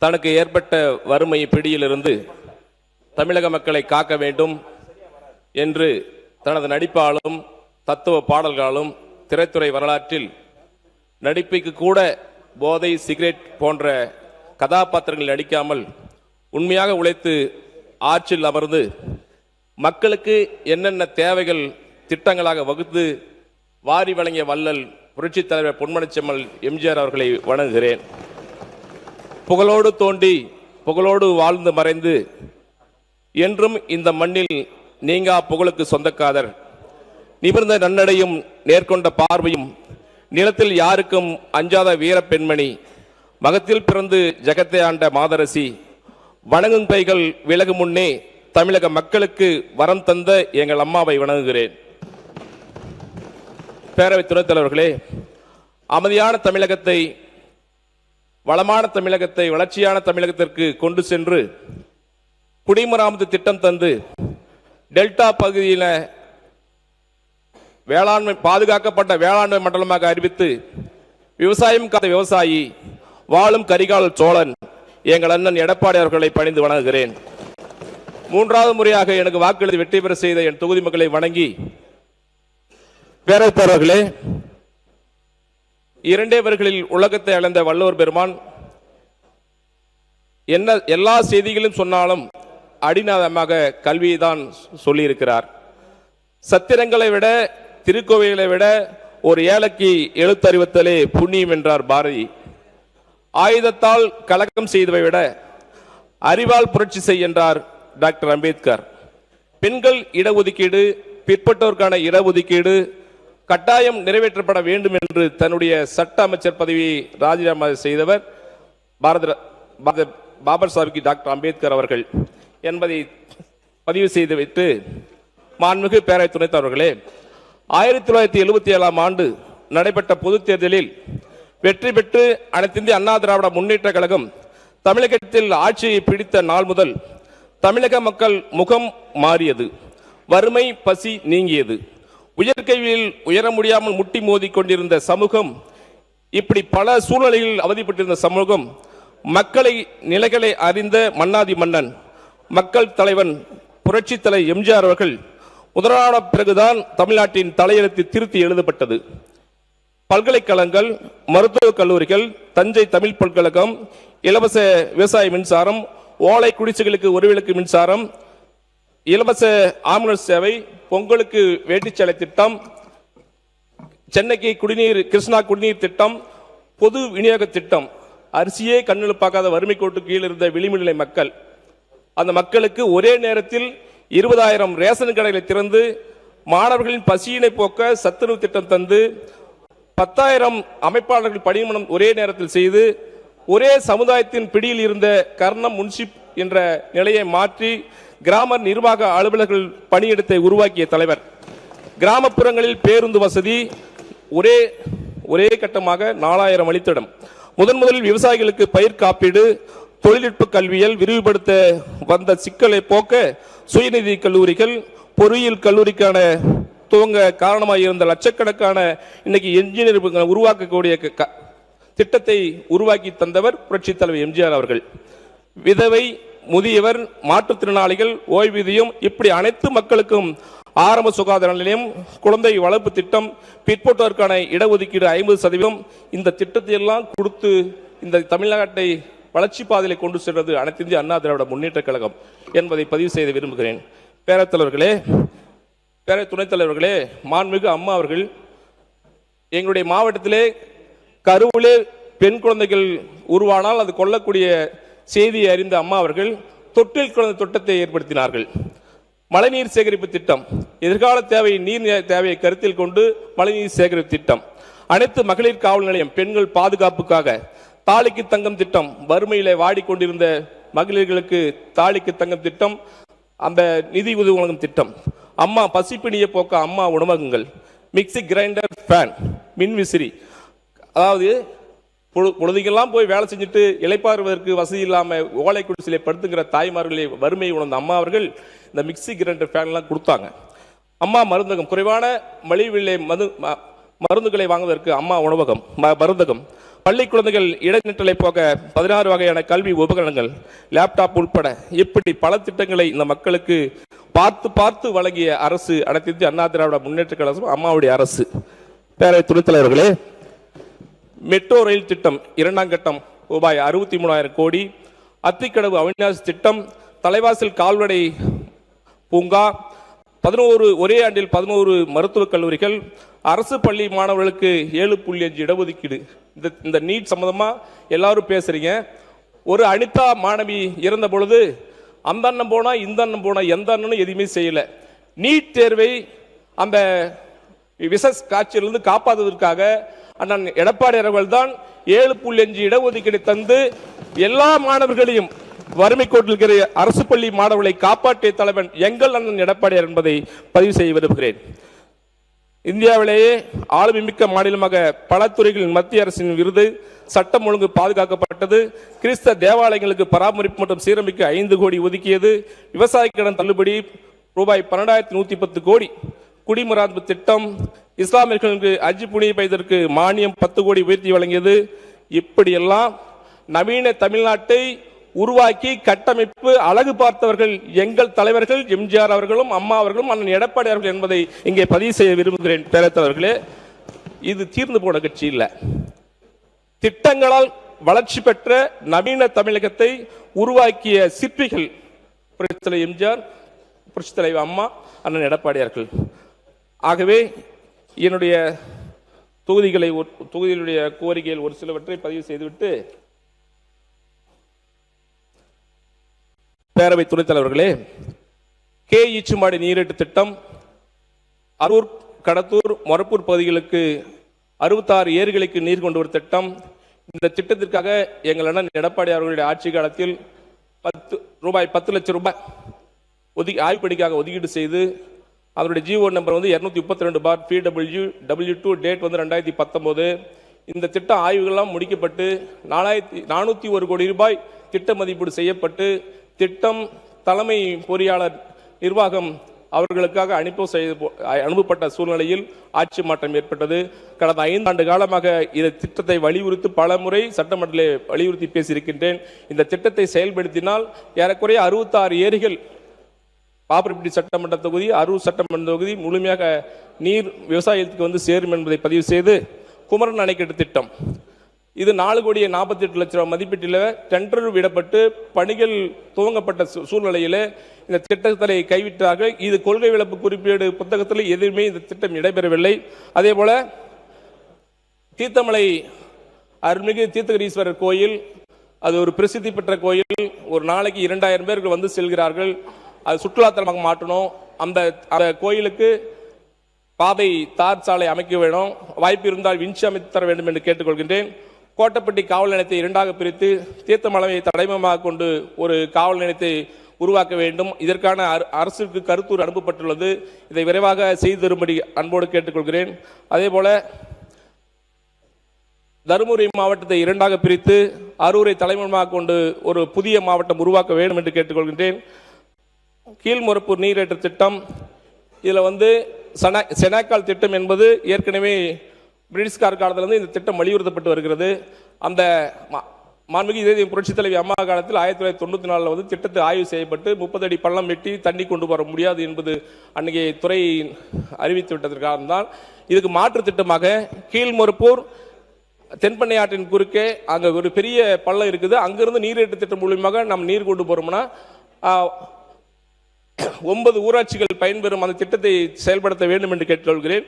தனக்கு ஏற்பட்ட வறுமை பிடியிலிருந்து தமிழக மக்களை காக்க வேண்டும் என்று தனது நடிப்பாலும் தத்துவ பாடல்களாலும் திரைத்துறை வரலாற்றில் நடிப்புக்கு கூட போதை, சிகரெட் போன்ற கதாபாத்திரங்கள் நடிக்காமல் உண்மையாக உழைத்து ஆட்சியில் அமர்ந்து மக்களுக்கு என்னென்ன தேவைகள் திட்டங்களாக வகுத்து வாரி வழங்கிய வள்ளல் புரட்சித் தலைவர் பொன்மனச்செம்மல் எம்ஜிஆர் அவர்களை வணங்குகிறேன். புகழோடு தோண்டி புகழோடு வாழ்ந்து மறைந்து என்றும் இந்த மண்ணில் நீங்கா புகழுக்கு சொந்தக்காதர், நிமிர்ந்த நன்னடையும் நேர்கொண்ட பார்வையும் நிலத்தில் யாருக்கும் அஞ்சாத வீர பெண்மணி, மகத்தில் பிறந்து ஜகத்தை ஆண்ட மாதரசி, வணங்கும் கைகள் விலகு முன்னே தமிழக மக்களுக்கு வரம் தந்த எங்கள் அம்மாவை வணங்குகிறேன். பேரவை துணைத் தலைவர்களே, அமைதியான தமிழகத்தை, வளமான தமிழகத்தை வளர்ச்சியான தமிழகத்திற்கு கொண்டு சென்று குடிமராமத்து திட்டம் தந்து டெல்டா பகுதியில் வேளாண்மை பாதுகாக்கப்பட்ட வேளாண்மை மண்டலமாக அறிவித்து விவசாயம் காத்த விவசாயி, வாழும் கரிகால் சோழன் எங்கள் அண்ணன் எடப்பாடி அவர்களை பணிந்து வணங்குகிறேன். மூன்றாவது முறையாக எனக்கு வாக்களித்து வெற்றி பெற செய்த என் தொகுதி மக்களை வணங்கி, பேரவைத் தலைவர்களே, இரண்டே வரிகளில் உலகத்தை அளந்த வள்ளுவர் பெருமான் என்ன எல்லா செய்திகளும் சொன்னாலும் அடிநாதமாக கல்வியை தான் சொல்லியிருக்கிறார். சத்திரங்களை விட திருக்கோவிலை விட ஒரு ஏழைக்கு எழுத்தறிவித்தலே புண்ணியம் என்றார் பாரதி. ஆயுதத்தால் கலக்கம் செய்தவை விட அறிவால் புரட்சி செய் என்றார் டாக்டர் அம்பேத்கர். பெண்கள் இடஒதுக்கீடு, பிற்பட்டோருக்கான இடஒதுக்கீடு கட்டாயம் நிறைவேற்றப்பட வேண்டும் என்று தன்னுடைய சட்ட அமைச்சர் பதவியை ராஜினாமா செய்தவர் பாபர் சாஹிப் டாக்டர் அம்பேத்கர் அவர்கள் என்பதை பதிவு செய்து வைத்து, மாண்புமிகு பேரவைத் துணைத் தலைவர்களே, 1977ஆம் ஆண்டு நடைபெற்ற பொதுத் தேர்தலில் வெற்றி பெற்று அனைத்து இந்திய அண்ணா திராவிட முன்னேற்ற கழகம் தமிழகத்தில் ஆட்சியை பிடித்த நாள் முதல் தமிழக மக்கள் முகம் மாறியது, வறுமை பசி நீங்கியது. உயர்கல்வியில் உயர முடியாமல் முட்டி மோதி கொண்டிருந்த சமூகம், இப்படி பல சூழ்நிலைகளில் அவதிப்பட்டிருந்த சமூகம், மக்களை நிலைகளை அறிந்த மன்னாதி மன்னன் மக்கள் தலைவன் புரட்சி தலைவர் எம்ஜிஆர் அவர்கள் முதலான பிறகுதான் தமிழ்நாட்டின் தலையெழுத்து திருத்தி எழுதப்பட்டது. பல்கலைக்கழகங்கள், மருத்துவக் கல்லூரிகள், தஞ்சை தமிழ் பல்கழகம், இலவச விவசாய மின்சாரம், ஓலை குடிசைகளுக்கு ஒரு விளக்கு மின்சாரம், இலவச ஆம்புலன்ஸ் சேவை, பொங்கலுக்கு வேட்டிச்சேலை திட்டம், சென்னைக்கு குடிநீர், கிருஷ்ணா குடிநீர் திட்டம், பொது விநியோக திட்டம், அரிசியே கண்ணில் பார்க்காத வறுமை கோட்டு கீழ் இருந்த விளிம்புநிலை மக்கள், அந்த மக்களுக்கு ஒரே நேரத்தில் 20,000 ரேஷன் கடைகளை திறந்து மாணவர்களின் பசியினை போக்க சத்துணவு திட்டம் தந்து 10,000 அமைப்பாளர்கள் பணிமனம் ஒரே நேரத்தில் செய்து ஒரே சமுதாயத்தின் பிடியில் இருந்த கர்ணம் முன்சிப் என்ற நிலையை மாற்றி கிராம நிர்வாக அலுவலர்கள் பணியிடத்தை உருவாக்கிய தலைவர். கிராமப்புறங்களில் பேருந்து வசதி ஒரே கட்டமாக 4,000 வழித்தடம். முதலில் விவசாயிகளுக்கு பயிர் காப்பீடு, தொழில்நுட்ப கல்வியில் விரிவுபடுத்த வந்த சிக்கலை போக்க சுயநிதி கல்லூரிகள், பொறியியல் கல்லூரிக்கான துவங்க காரணமாக இருந்த லட்சக்கணக்கான இன்னைக்கு என்ஜினியர் உருவாக்கக்கூடிய திட்டத்தை உருவாக்கி தந்தவர் புரட்சி தலைவர் எம்ஜிஆர் அவர்கள். விதவை, முதியவர், மாற்றுத்திறனாளிகள் ஓய்வூதியம், இப்படி அனைத்து மக்களுக்கும் ஆரம்ப சுகாதார நிலையம், குழந்தை வளர்ப்பு திட்டம், பிற்பட்டோருக்கான இடஒதுக்கீடு 50%, இந்த திட்டத்தை எல்லாம் கொடுத்து இந்த தமிழ்நாட்டை வளர்ச்சி பாதையில கொண்டு சென்றது அனைத்து இந்திய அண்ணா திராவிட முன்னேற்ற கழகம் என்பதை பதிவு செய்ய விரும்புகிறேன். பேரவைத் தலைவர்களே, பேரவை துணைத் தலைவர்களே, மாண்புமிகு அம்மா அவர்கள் எங்களுடைய மாவட்டத்திலே கருவிலே பெண் குழந்தைகள் உருவானால் அது கொல்லக்கூடிய செய்தியை அறிந்த அம்மா அவர்கள் தொட்டில் குழந்தை திட்டத்தை ஏற்படுத்தினார்கள். மழைநீர் சேகரிப்பு திட்டம், எதிர்கால தேவை நீர் தேவையை கருத்தில் கொண்டு மழைநீர் சேகரிப்பு திட்டம், அனைத்து மகளிர் காவல் நிலையம் பெண்கள் பாதுகாப்புக்காக, தாலிக்கு தங்கம் திட்டம், வறுமையில வாடிக்கொண்டிருந்த மகளிர்களுக்கு தாலிக்கு தங்கம் திட்டம், அந்த நிதி உதவி வழங்கும் திட்டம், அம்மா பசிப்பிணியை போக்க அம்மா உணவகங்கள், மிக்சி கிரைண்டர், ஃபேன், மின்விசிறி, அதாவது பொழுதுக்கெல்லாம் போய் வேலை செஞ்சுட்டு இளைப்பாறுவதற்கு வசதி இல்லாமல் ஓலை குடிசையிலே படுத்துங்கிற தாய்மார்களை வறுமையை உணர்ந்த அம்மா அவர்கள் இந்த மிக்சி கிரைண்டர் ஃபேன்லாம் கொடுத்தாங்க. அம்மா மருந்தகம், குறைவான மலிவிலை மருந்துகளை வாங்குவதற்கு அம்மா உணவகம் மருந்தகம், பள்ளி குழந்தைகள் இடைநிற்றலை போக 16 வகையான கல்வி உபகரணங்கள், லேப்டாப் உட்பட இப்படி பல திட்டங்களை இந்த மக்களுக்கு பார்த்து பார்த்து வழங்கிய அரசு அனைத்து இந்திய அண்ணா திராவிட முன்னேற்ற கழகம் அம்மாவுடைய அரசு. பேரவை துணைத் தலைவர்களே, மெட்ரோ ரயில் திட்டம் 2ஆம் கட்டம் ரூபாய் 63,000 கோடி, அத்திக்கடவு அவிநாசி திட்டம், தலைவாசல் கால்நடை பூங்கா, 11 ஒரே ஆண்டில் 11 மருத்துவக் கல்லூரிகள், அரசு பள்ளி மாணவர்களுக்கு 7.5 இடஒதுக்கீடு. இந்த நீட் சம்பந்தமா எல்லாரும் பேசுறீங்க. ஒரு அனிதா மாணவி இறந்த பொழுது அந்த அண்ணன் போனா இந்த அண்ணன் போனா எந்த அண்ணனும் எதுவுமே செய்யல. நீட் தேர்வை அந்த விச காட்சியிலிருந்து காப்பாற்றுவதற்காக அண்ணன் எடப்பாடி அவர்கள் தான் 7.5 இடஒதுக்கீடு தந்து எல்லா மாணவர்களையும் வறுமை கோட்டில் இருக்கிற அரசு பள்ளி மாணவர்களை காப்பாற்றிய தலைவன் எங்கள் அண்ணன் எடப்பாடியார் என்பதை பதிவு செய்ய விரும்புகிறேன். இந்தியாவிலேயே ஆளுமை மிக்க மாநிலமாக பல துறைகளில் மத்திய அரசின் விருது, சட்டம் ஒழுங்கு பாதுகாக்கப்பட்டது, கிறிஸ்தவ தேவாலயங்களுக்கு பராமரிப்பு மற்றும் சீரமைக்க 5 கோடி ஒதுக்கியது, விவசாய கடன் தள்ளுபடி ரூபாய் 12,110 கோடி, குடிமராமத்து திட்டம், இஸ்லாமியர்களுக்கு ஹஜ் புனித பயணத்திற்கு மானியம் 10 கோடி உயர்த்தி வழங்கியது. இப்படியெல்லாம் நவீன தமிழ்நாட்டை உருவாக்கி கட்டமைப்பு அழகு பார்த்தவர்கள் எங்கள் தலைவர்கள் எம்ஜிஆர் அவர்களும் அம்மா அவர்களும் அண்ணன் எடப்பாடி அவர்கள் என்பதை இங்கே பதிவு செய்ய விரும்புகிறேன். பேரத்தவர்களே, இது தீர்ந்து போன கட்சி இல்ல. திட்டங்களால் வளர்ச்சி பெற்ற நவீன தமிழகத்தை உருவாக்கிய சிற்பிகள் புரட்சித் தலைவர் எம்ஜிஆர், புரட்சித் தலைவர் அம்மா, அண்ணன் எடப்பாடியார்கள். ஆகவே என்னுடைய தொகுதிகளுடைய கோரிக்கைகள் ஒரு சிலவற்றை பதிவு செய்துவிட்டு, பேரவை துணைத் தலைவர்களே, கே ஈச்சுமாடி நீரேட்டு திட்டம், அரூர், கடத்தூர், மொரப்பூர் பகுதிகளுக்கு 66 ஏரிகளுக்கு நீர் கொண்டு வரும் திட்டம். இந்த திட்டத்திற்காக எங்கள் அண்ணன் எடப்பாடி அவர்களுடைய ஆட்சி காலத்தில் 10 லட்சம் ரூபாய் ஆய்வுப்பணிக்காக ஒதுக்கீடு செய்து அதனுடைய ஜிஓ நம்பர் 232/PWW2 டேட் 2019. இந்த திட்ட ஆய்வுகள்லாம் முடிக்கப்பட்டு 401 கோடி ரூபாய் திட்ட மதிப்பீடு செய்யப்பட்டு திட்டம் தலைமை பொறியாளர் நிர்வாகம் அவர்களுக்காக அனுப்பப்பட்ட சூழ்நிலையில் ஆட்சி மாற்றம் ஏற்பட்டது. கடந்த 5 ஆண்டு காலமாக இந்த திட்டத்தை வலியுறுத்தி பல முறை சட்டமன்றத்தில் வலியுறுத்தி பேசியிருக்கின்றேன். இந்த திட்டத்தை செயல்படுத்தினால் ஏறக்குறைய 66 ஏரிகள் பாப்பரப்பட்டி சட்டமன்ற தொகுதி, அரூர் சட்டமன்ற தொகுதி முழுமையாக நீர் விவசாயத்துக்கு சேரும் என்பதை பதிவு செய்து, குமரன் அணைக்கட்டு திட்டம், இது 4,48,00,000 மதிப்பீட்டில் டெண்டர் விடப்பட்டு பணிகள் துவங்கப்பட்ட சூழ்நிலையில் இந்த திட்டத்தை கைவிட்டார்கள். இது கொள்கை விளப்பு குறிப்பீடு புத்தகத்தில் எதுவுமே இந்த திட்டம் இடம்பெறவில்லை. அதே போல தீர்த்தமலை அருள்மிகு தீர்த்தகிரீஸ்வரர் கோயில், அது ஒரு பிரசித்தி பெற்ற கோயில். ஒரு நாளைக்கு 2,000 பேர்கள் செல்கிறார்கள். அது சுற்றுலாத்தலமாக மாற்றணும். அந்த கோயிலுக்கு பாதை தார் சாலை அமைக்க வேண்டும். வாய்ப்பு இருந்தால் விஞ்சி அமைத்து தர வேண்டும் என்று கேட்டுக்கொள்கின்றேன். கோட்டப்பட்டி காவல் நிலையத்தை 2ஆக பிரித்து தீர்த்தமலையை தலைமையாக கொண்டு ஒரு காவல் நிலையத்தை உருவாக்க வேண்டும். இதற்கான அரசுக்கு கருத்தூர் அனுப்பப்பட்டுள்ளது. இதை விரைவாக செய்து தரும்படி அன்போடு கேட்டுக்கொள்கிறேன். அதே போல தருமபுரி மாவட்டத்தை 2ஆக பிரித்து அரூரை தலைமையாக கொண்டு ஒரு புதிய மாவட்டம் உருவாக்க வேண்டும் என்று கேட்டுக்கொள்கின்றேன். கீழ்மொரப்பூர் நீரேற்று திட்டம், இதில் செனாக்கால் திட்டம் என்பது ஏற்கனவே பிரிட்டிஷ்கார் காலத்திலிருந்து இந்த திட்டம் வலியுறுத்தப்பட்டு வருகிறது. அந்த மாண்புமிகு இதய புரட்சித் தலைவி அம்மா காலத்தில் 1994 திட்டத்தை ஆய்வு செய்யப்பட்டு 30 அடி பள்ளம் வெட்டி தண்ணி கொண்டு வர முடியாது என்பது அன்றைக்கி துறை அறிவித்து விட்டதற்காக தான் இதுக்கு மாற்று திட்டமாக கீழ்மொரப்பூர் தென்பண்ணை ஆற்றின் குறுக்கே அங்கே ஒரு பெரிய பள்ளம் இருக்குது. அங்கிருந்து நீரேற்று திட்டம் மூலியமாக நம்ம நீர் கொண்டு போறோம்னா 9 ஊராட்சிகள் பயன்பெறும் அந்த திட்டத்தை செயல்படுத்த வேண்டும் என்று கேட்டுக்கொள்கிறேன்.